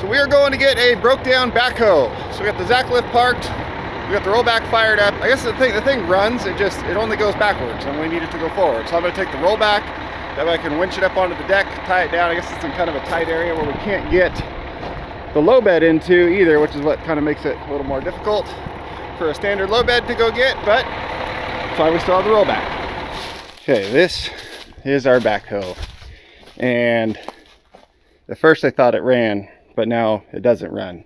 So we are going to get a broke down backhoe. So we got the Zacklift parked, we got the rollback fired up. I guess the thing runs, it only goes backwards and we need it to go forward. So I'm gonna take the rollback, that way I can winch it up onto the deck, tie it down. I guess it's in kind of a tight area where we can't get the low bed into either, which is what kind of makes it a little more difficult for a standard low bed to go get, but that's why we still have the rollback. Okay, this is our backhoe. And at first I thought it ran, but now it doesn't run.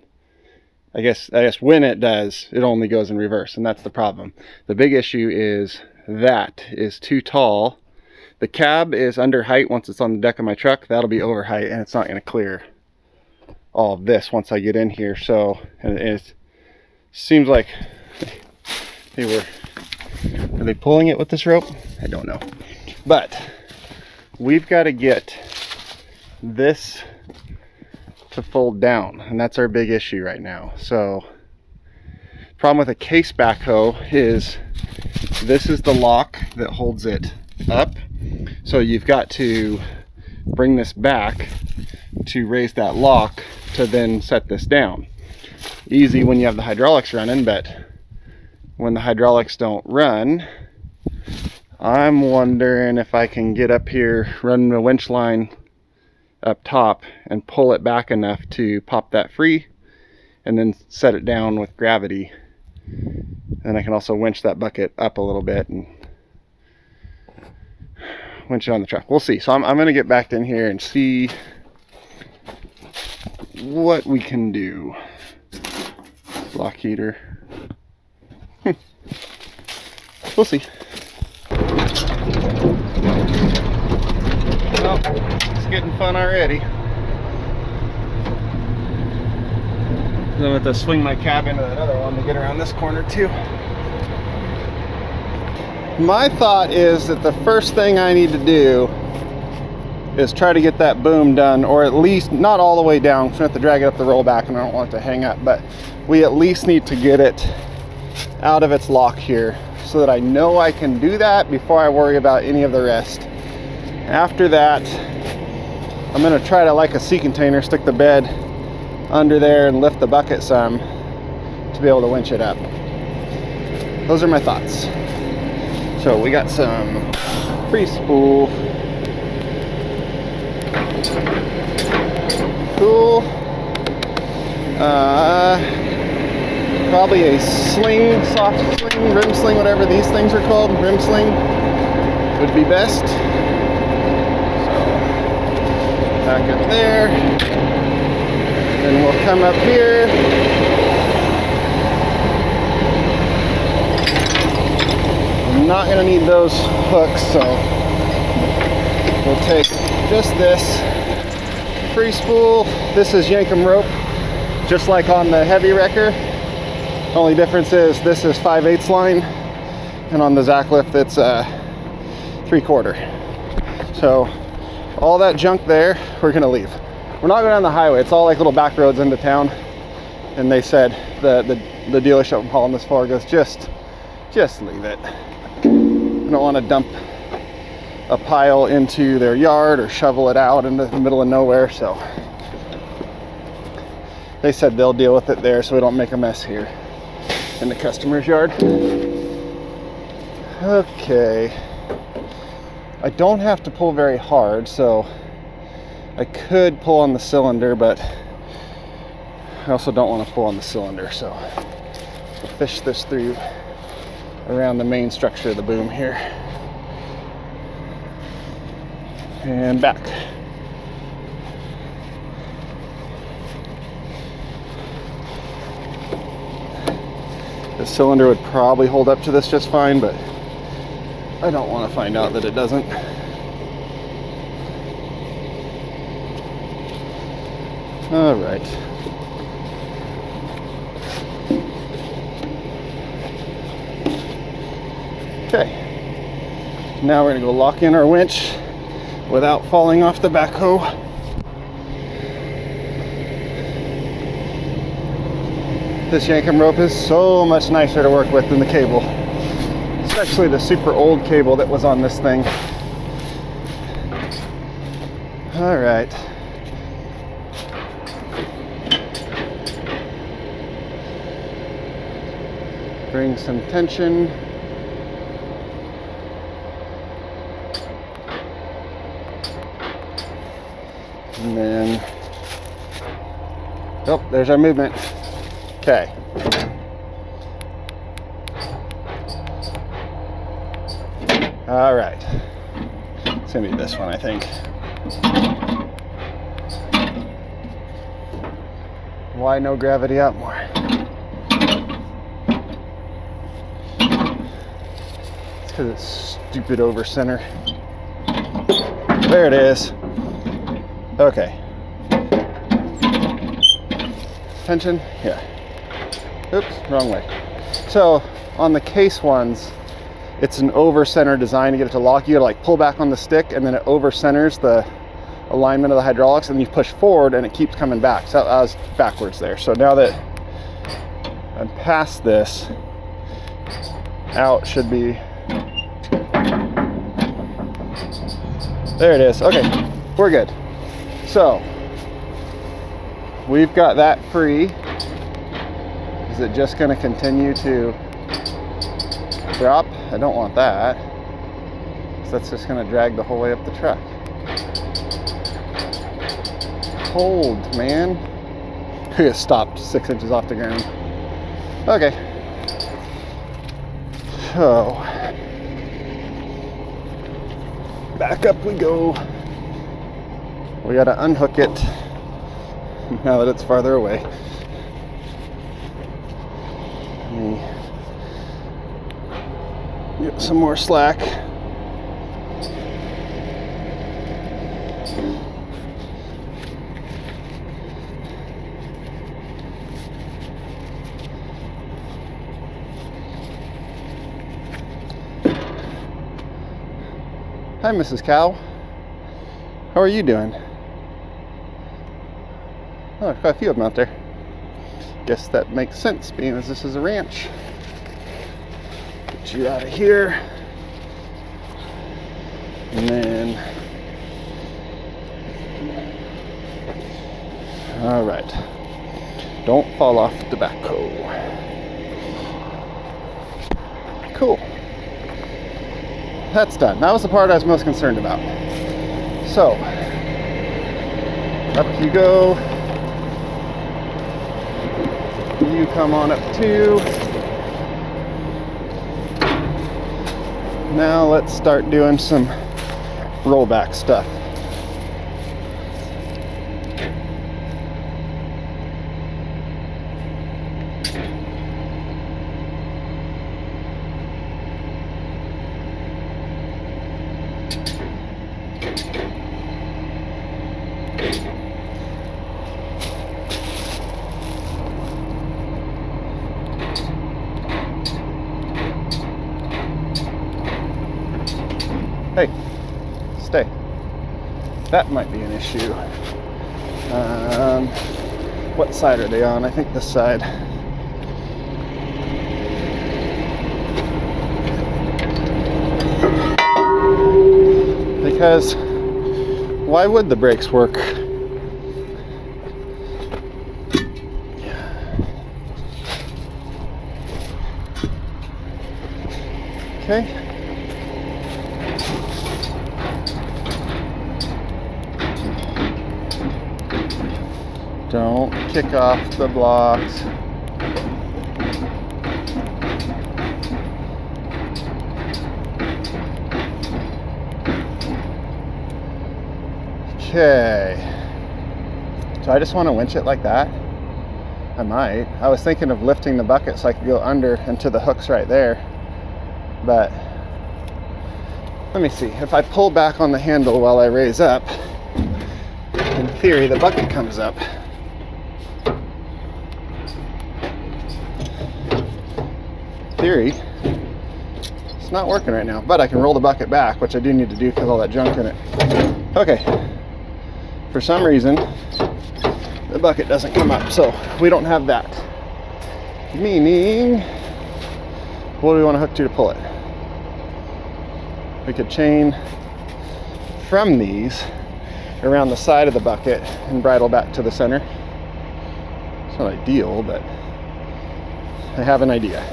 I guess when it does, it only goes in reverse, and that's the problem. The big issue is that is too tall. The cab is under height once it's on the deck of my truck. That'll be over height, and it's not going to clear all of this once I get in here. So, and it seems like are they pulling it with this rope? I don't know. But we've got to get this to fold down, and that's our big issue right now. So problem with a case backhoe is this is the lock that holds it up, so you've got to bring this back to raise that lock to then set this down. Easy when you have the hydraulics running, but when the hydraulics don't run, I'm wondering if I can get up here, run the winch line up top and pull it back enough to pop that free and then set it down with gravity. And I can also winch that bucket up a little bit and winch it on the truck. We'll see. So I'm going to get back in here and see what we can do. Lock heater. We'll see. Well, it's getting fun already. I'm going to have to swing my cab into that other one to get around this corner too. My thought is that the first thing I need to do is try to get that boom done, or at least not all the way down, because I have to drag it up the rollback and I don't want it to hang up, but we at least need to get it out of its lock here so that I know I can do that before I worry about any of the rest. After that, I'm going to try to, like a sea container, stick the bed under there and lift the bucket some to be able to winch it up. Those are my thoughts. So we got some pre-spool. Cool. Probably a sling, soft sling, rim sling, whatever these things are called, rim sling would be best. So back up there, then we'll come up here. I'm not going to need those hooks, so we'll take just this free spool. This is Yankum rope, just like on the heavy wrecker. Only difference is this is 5/8 line, and on the Zacklift it's 3/4. So all that junk there, we're gonna leave. We're not going down the highway. It's all like little back roads into town. And they said the dealership I'm hauling this for goes, just leave it. I don't want to dump a pile into their yard or shovel it out into the middle of nowhere. So they said they'll deal with it there so we don't make a mess here in the customer's yard. Okay, I don't have to pull very hard, so I could pull on the cylinder, but I also don't want to pull on the cylinder, so we'll fish this through around the main structure of the boom here and back. The cylinder would probably hold up to this just fine, but I don't want to find out that it doesn't. All right. Okay. Now we're going to go lock in our winch without falling off the backhoe. This Yankum rope is so much nicer to work with than the cable, especially the super old cable that was on this thing. All right, Bring some tension. And then, oh, there's our movement. Okay. All right. It's gonna be this one, I think. Why no gravity out more? It's because it's stupid over center. There it is. Okay. Tension? Yeah. Oops, wrong way. So on the case ones, it's an over center design to get it to lock. You gotta like pull back on the stick and then it over centers the alignment of the hydraulics, and you push forward and it keeps coming back. So I was backwards there. So now that I'm past this, out should be, there it is. Okay, we're good. So we've got that free. Is it just going to continue to drop? I don't want that. So that's just going to drag the whole way up the truck. Hold, man. It stopped 6 inches off the ground. Okay. So back up we go. We got to unhook it now that it's farther away. Get some more slack. Hi, Mrs. Cow. How are you doing? Oh, quite a few of them out there. Guess that makes sense, being as this is a ranch. Get you out of here. And then... all right. Don't fall off the backhoe. Cool. That's done. That was the part I was most concerned about. So, up you go. You come on up too. Now let's start doing some rollback stuff. Hey, stay. That might be an issue. What side are they on? I think this side. Because why would the brakes work? Okay. Don't kick off the blocks. Okay. So I just want to winch it like that. I might. I was thinking of lifting the bucket so I could go under into the hooks right there. But let me see. If I pull back on the handle while I raise up, in theory the bucket comes up. Theory, it's not working right now, but I can roll the bucket back, which I do need to do because of all that junk in it. Okay, for some reason the bucket doesn't come up, so we don't have that, meaning what do we want to hook to pull it? We could chain from these around the side of the bucket and bridle back to the center. It's not ideal, but I have an idea.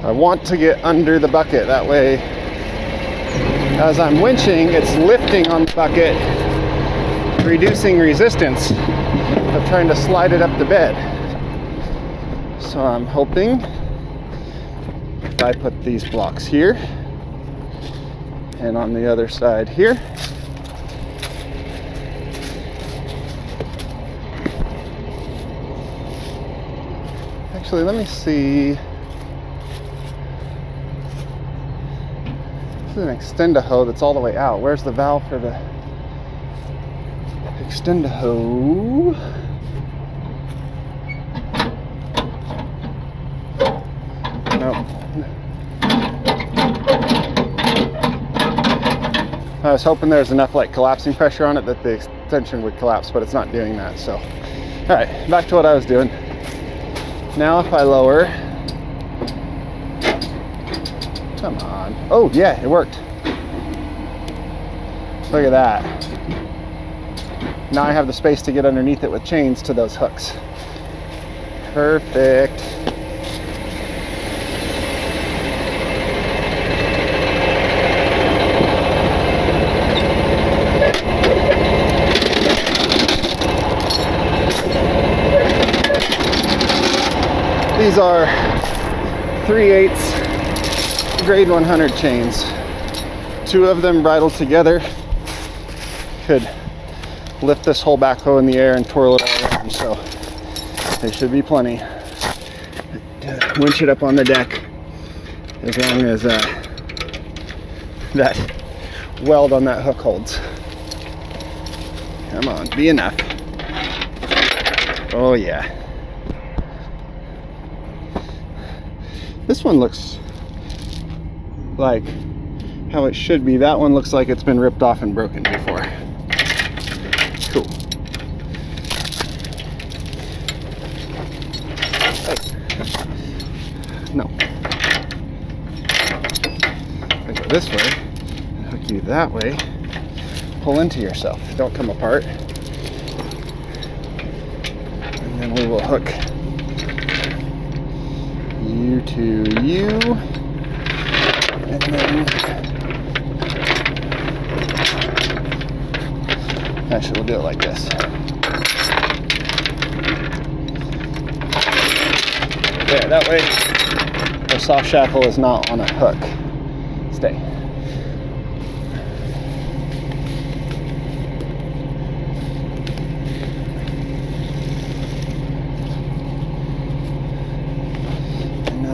I want to get under the bucket. That way, as I'm winching, it's lifting on the bucket, reducing resistance of trying to slide it up the bed. So I'm hoping if I put these blocks here and on the other side here, actually, let me see. This is an extend-a-hoe that's all the way out. Where's the valve for the extend-a-hoe? Nope. I was hoping there's enough like collapsing pressure on it that the extension would collapse, but it's not doing that. So, all right, back to what I was doing. Now if I lower, come on. Oh yeah, it worked. Look at that. Now I have the space to get underneath it with chains to those hooks. Perfect. These are 3/8 grade 100 chains. 2 of them bridled together could lift this whole backhoe in the air and twirl it all around, so there should be plenty to winch it up on the deck as long as that weld on that hook holds. Come on, be enough. Oh yeah. This one looks like how it should be. That one looks like it's been ripped off and broken before. Cool. Hey. No. I go this way, hook you that way, pull into yourself. Don't come apart. And then we will hook you to you, and then actually we'll do it like this. Yeah, that way our soft shackle is not on a hook. Stay.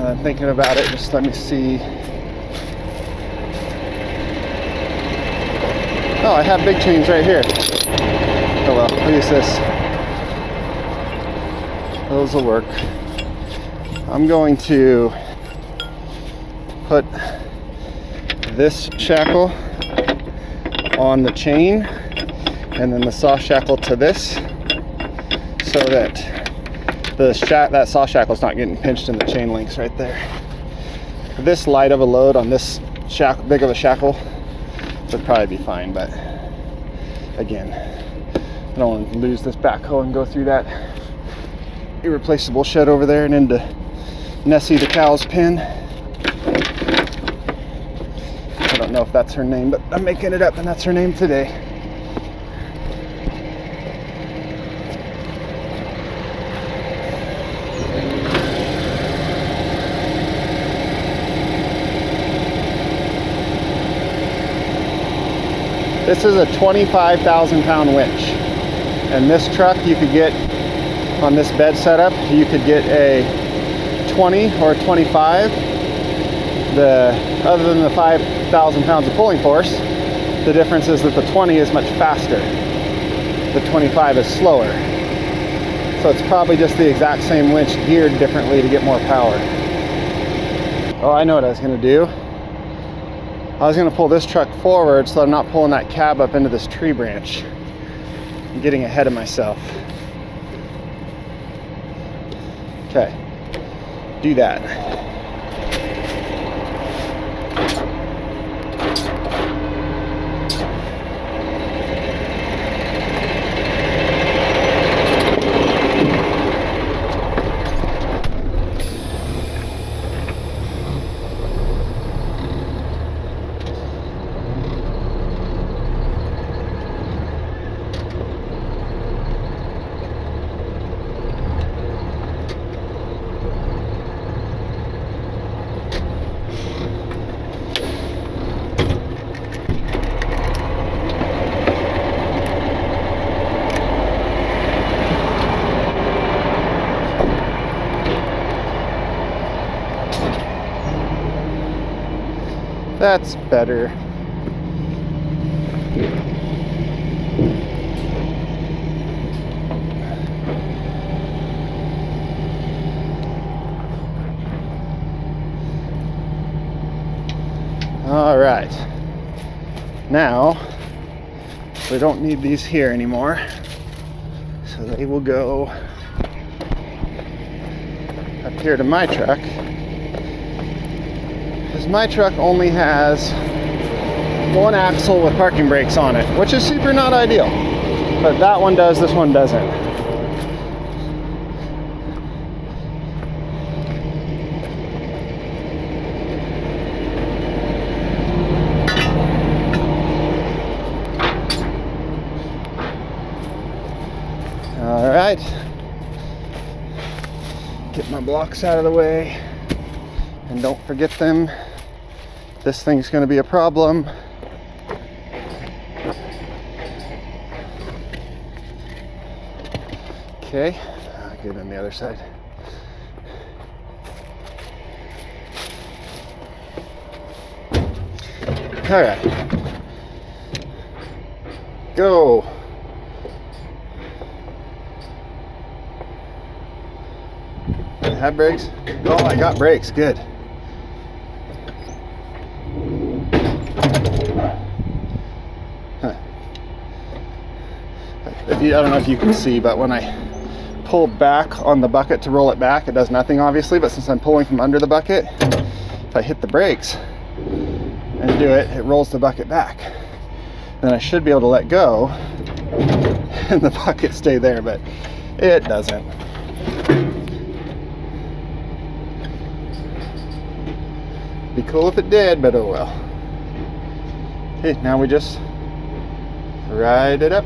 I'm thinking about it, just let me see. Oh, I have big chains right here. Oh well, I'll use this. Those will work. I'm going to put this shackle on the chain and then the soft shackle to this so that that saw shackle is not getting pinched in the chain links right there. This light of a load on this big of a shackle would probably be fine, but again, I don't want to lose this backhoe and go through that irreplaceable shed over there and into Nessie the cow's pen. I don't know if that's her name, but I'm making it up and that's her name today. This is a 25,000 pound winch, and this truck you could get on this bed setup, you could get a 20 or a 25. Other than the 5,000 pounds of pulling force, the difference is that the 20 is much faster. The 25 is slower. So it's probably just the exact same winch geared differently to get more power. Oh, I know what I was gonna do. I was going to pull this truck forward so I'm not pulling that cab up into this tree branch. I'm getting ahead of myself. Okay, do that. That's better. All right. Now, we don't need these here anymore. So they will go up here to my truck. Because my truck only has one axle with parking brakes on it, which is super not ideal. But that one does, this one doesn't. All right. Get my blocks out of the way. And don't forget them. This thing's going to be a problem. Okay, I'll get on the other side. All right. Go. Have brakes? Oh, I got brakes. Good. Huh. I don't know if you can see, but when I pull back on the bucket to roll it back, it does nothing obviously, but since I'm pulling from under the bucket, if I hit the brakes and do it, it rolls the bucket back. Then I should be able to let go and the bucket stay there, but it doesn't. Be cool if it did, but oh well. Okay, now we just ride it up.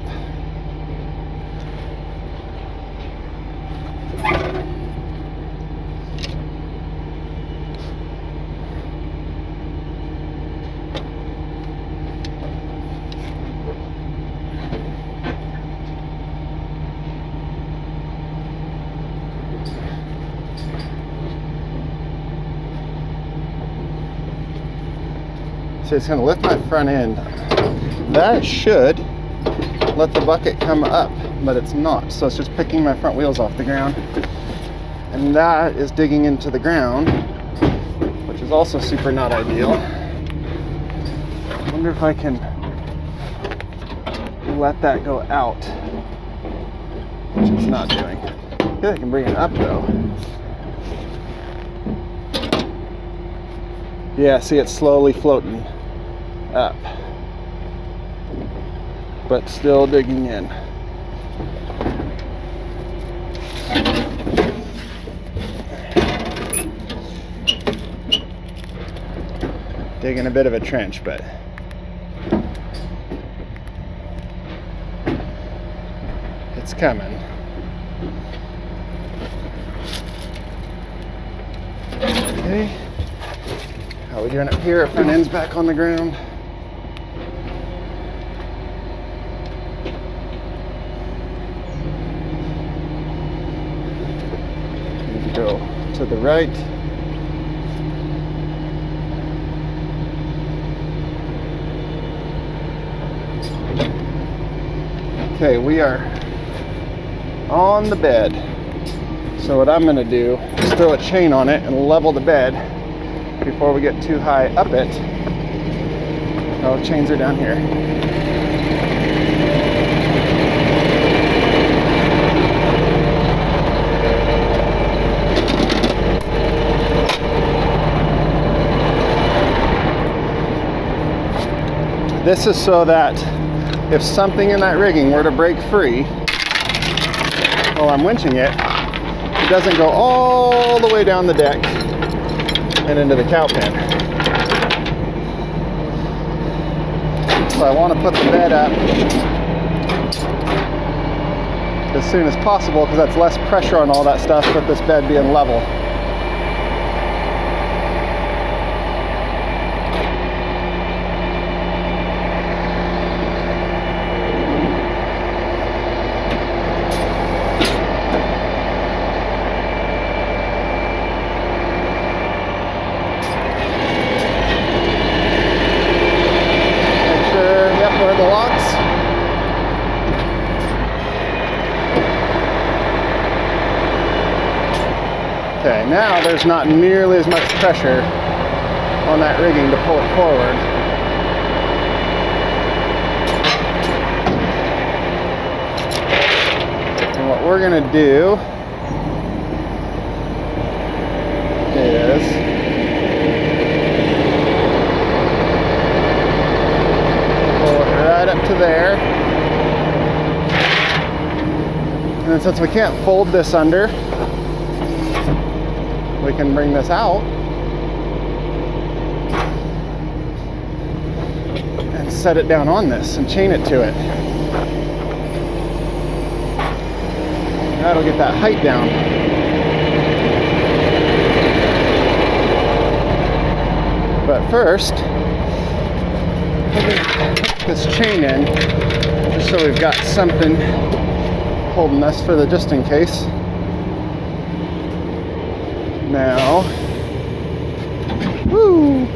So it's going to lift my front end. That should let the bucket come up, but it's not. So it's just picking my front wheels off the ground. And that is digging into the ground, which is also super not ideal. I wonder if I can let that go out, which it's not doing. I feel like I can bring it up though. Yeah, see, it's slowly floating up, but still digging in. Digging a bit of a trench, but it's coming. Okay. How are we doing up here? Our front end's back on the ground. Need to go to the right. Okay, we are on the bed. So what I'm going to do is throw a chain on it and level the bed before we get too high up it. Oh, chains are down here. This is so that if something in that rigging were to break free while I'm winching it, it doesn't go all the way down the deck and into the cow pen. So I want to put the bed up as soon as possible because that's less pressure on all that stuff with this bed being level. now there's not nearly as much pressure on that rigging to pull it forward. And what we're gonna do is pull it right up to there. And then since we can't fold this under, we can bring this out and set it down on this and chain it to it. That'll get that height down. But first, let me put this chain in just so we've got something holding us for the just in case. Now, woo!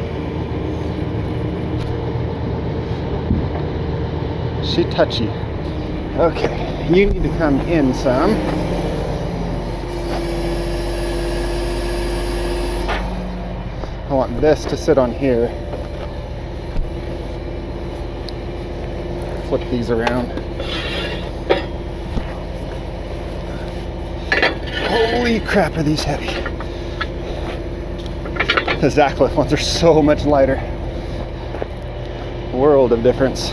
She touchy. Okay, you need to come in some. I want this to sit on here. Flip these around. Holy crap, are these heavy. The Zacklift ones are so much lighter. World of difference.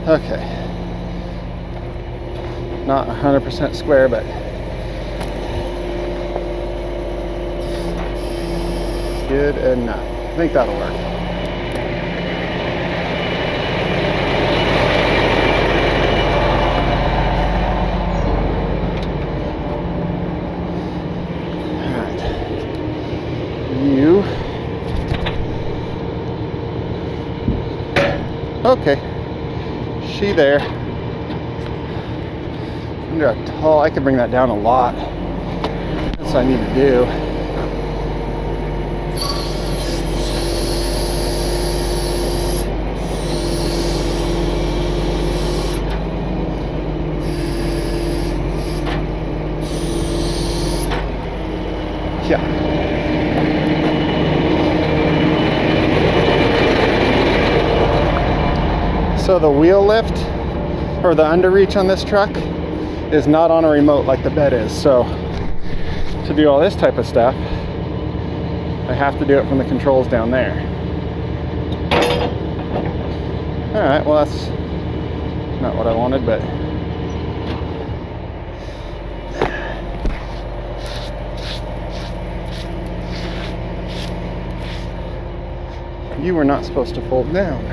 Okay. Not 100% square, but good enough. I think that'll work. Okay, she there. Under a tall, I could bring that down a lot. That's what I need to do. Yeah. So the wheel lift, or the underreach on this truck, is not on a remote like the bed is. So to do all this type of stuff, I have to do it from the controls down there. All right, well that's not what I wanted, but you were not supposed to fold down.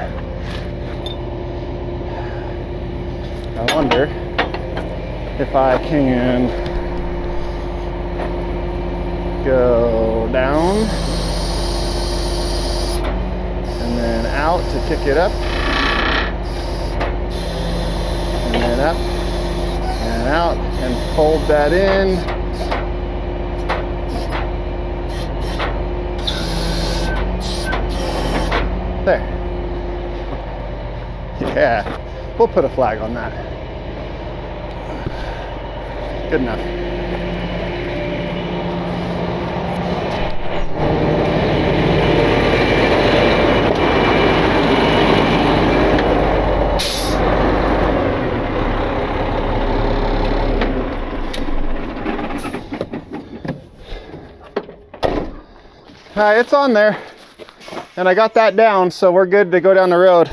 I wonder if I can go down and then out to kick it up, and then up and out and fold that in. There. Yeah, we'll put a flag on that. Good enough. All right, it's on there. And I got that down, so we're good to go down the road.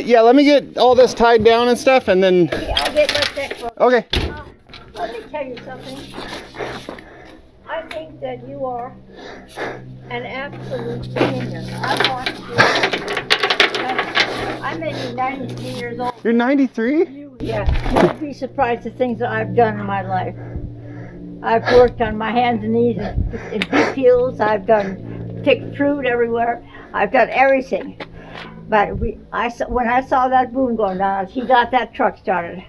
Yeah, let me get all this tied down and stuff, and then... Yeah, I'll get my checkbook. Okay. Let me tell you something. I think that you are an absolute genius. I want you. I'm maybe 93 years old. You're 93? Yeah, you'd be surprised the things that I've done in my life. I've worked on my hands and knees in big fields. I've picked fruit everywhere. I've done everything. But when I saw that boom going down, he got that truck started.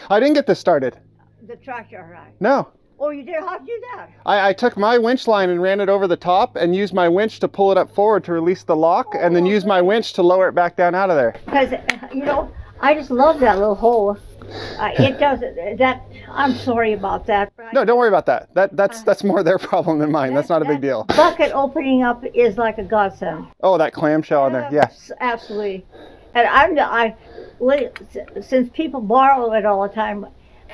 I didn't get this started. The tractor, right? No. Oh, you did? How'd you do that? I took my winch line and ran it over the top and used my winch to pull it up forward to release the lock, and then used my winch to lower it back down out of there. Because, you know, I just love that little hole. It does that. I'm sorry about that. No, don't worry about that. That's more their problem than mine. That's not a big deal. Bucket opening up is like a godsend. Oh, that clamshell in there. Yes. Absolutely. And since people borrow it all the time,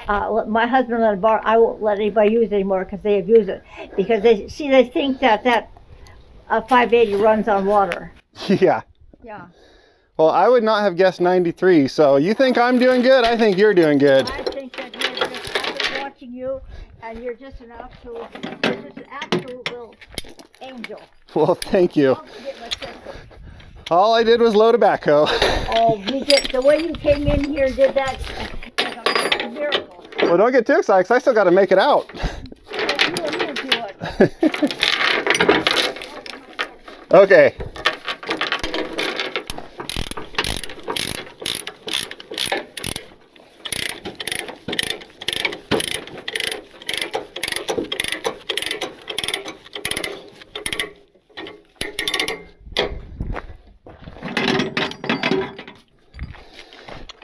my husband let it borrow. I won't let anybody use it anymore because they abuse it. Because they think that 580 runs on water. Yeah. Yeah. Well, I would not have guessed 93. So you think I'm doing good? I think you're doing good. I think that I've been watching you, and you're just an absolute little angel. Well, thank you. Don't forget my sister. All I did was load a backhoe. Oh, you did. The way you came in here and did that, like a miracle. Well, don't get too excited, 'cause I still got to make it out. You do it. Okay.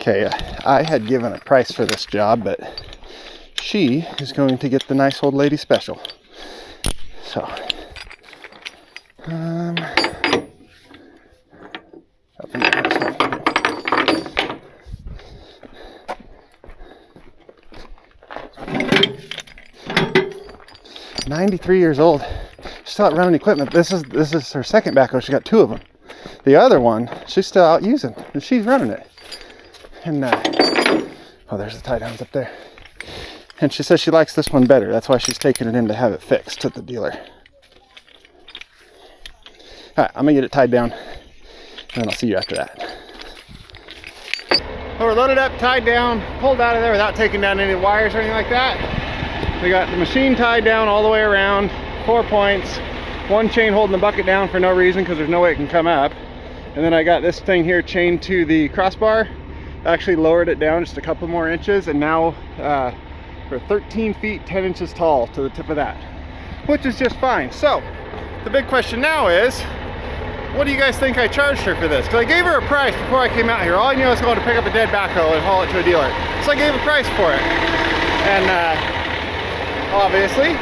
Okay, I had given a price for this job, but she is going to get the nice old lady special. So, "93 years old. She's still out running equipment. This is her second backhoe. She got 2 of them. The other one, she's still out using, and she's running it. And oh, there's the tie downs up there. And she says she likes this one better. That's why she's taking it in to have it fixed at the dealer. All right, I'm gonna get it tied down, and then I'll see you after that. Well, we're loaded up, tied down, pulled out of there without taking down any wires or anything like that. We got the machine tied down all the way around, 4 points, 1 chain holding the bucket down for no reason because there's no way it can come up. And then I got this thing here chained to the crossbar. Actually lowered it down just a couple more inches, and now we're 13 feet 10 inches tall to the tip of that, which is just fine. So the big question now is, what do you guys think I charged her for this? Because I gave her a price before I came out here. All I knew I was going to pick up a dead backhoe and haul it to a dealer, so I gave a price for it. And obviously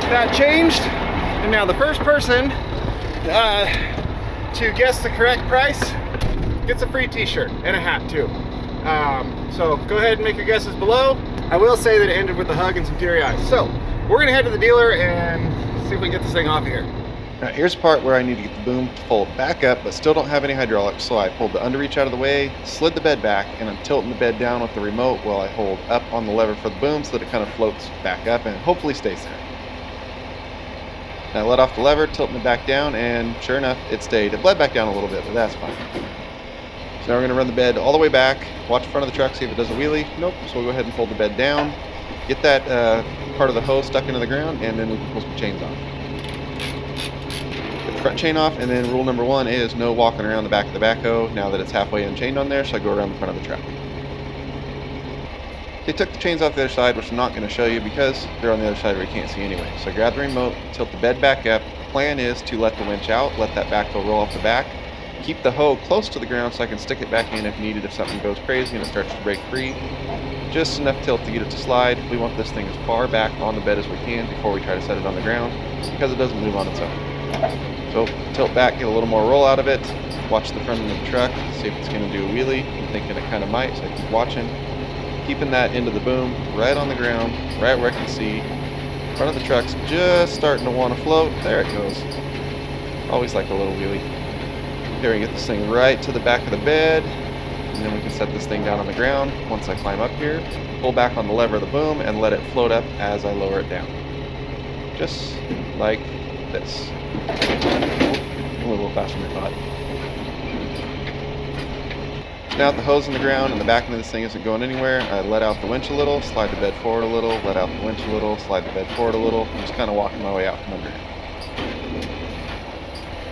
that changed, and now the first person to guess the correct price gets a free t-shirt and a hat too. So go ahead and make your guesses below. I will say that it ended with a hug and some teary eyes. So we're gonna head to the dealer and see if we can get this thing off of here. Now here's the part where I need to get the boom to fold back up, but still don't have any hydraulics, so I pulled the underreach out of the way, slid the bed back, and I'm tilting the bed down with the remote while I hold up on the lever for the boom so that it kind of floats back up and hopefully stays there. Now I let off the lever, tilting it back down, and sure enough, it stayed. It bled back down a little bit, but that's fine. So now we're gonna run the bed all the way back, watch the front of the truck, see if it does a wheelie. Nope, so we'll go ahead and fold the bed down, get that part of the hose stuck into the ground, and then we can pull some chains off. Get the front chain off, and then rule number 1 is no walking around the back of the backhoe now that it's halfway unchained on there, so I go around the front of the truck. They took the chains off the other side, which I'm not going to show you because they're on the other side where you can't see anyway. So I grab the remote, tilt the bed back up. The plan is to let the winch out, let that backhoe roll off the back, keep the hoe close to the ground so I can stick it back in if needed if something goes crazy and it starts to break free. Just enough tilt to get it to slide. We want this thing as far back on the bed as we can before we try to set it on the ground because it doesn't move on its own. So tilt back, get a little more roll out of it, watch the front of the truck, see if it's going to do a wheelie. I'm thinking it kind of might, so I keep watching. Keeping that end of the boom right on the ground, right where I can see. Front of the truck's just starting to want to float. There it goes. Always like a little wheelie. Here we get this thing right to the back of the bed, and then we can set this thing down on the ground. Once I climb up here, pull back on the lever of the boom and let it float up as I lower it down. Just like this. A little faster than I thought. Now that the hose in the ground and the back end of this thing isn't going anywhere, I let out the winch a little, slide the bed forward a little, let out the winch a little, slide the bed forward a little, and just kind of walking my way out from under it.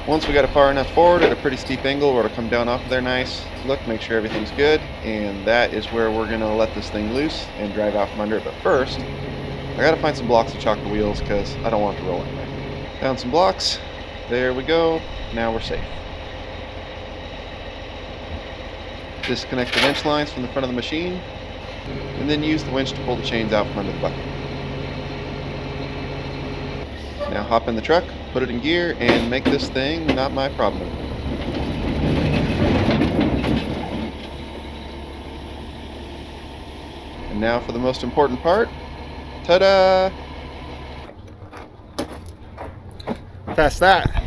Once we got it far enough forward at a pretty steep angle where it'll come down off of there nice, look, make sure everything's good, and that is where we're going to let this thing loose and drive out from under it. But first, I gotta find some blocks to chock the wheels because I don't want it to roll anyway. Found some blocks. There we go. Now we're safe. Disconnect the winch lines from the front of the machine, and then use the winch to pull the chains out from under the bucket. Now hop in the truck, put it in gear, and make this thing not my problem. And now for the most important part. Ta-da! That's that.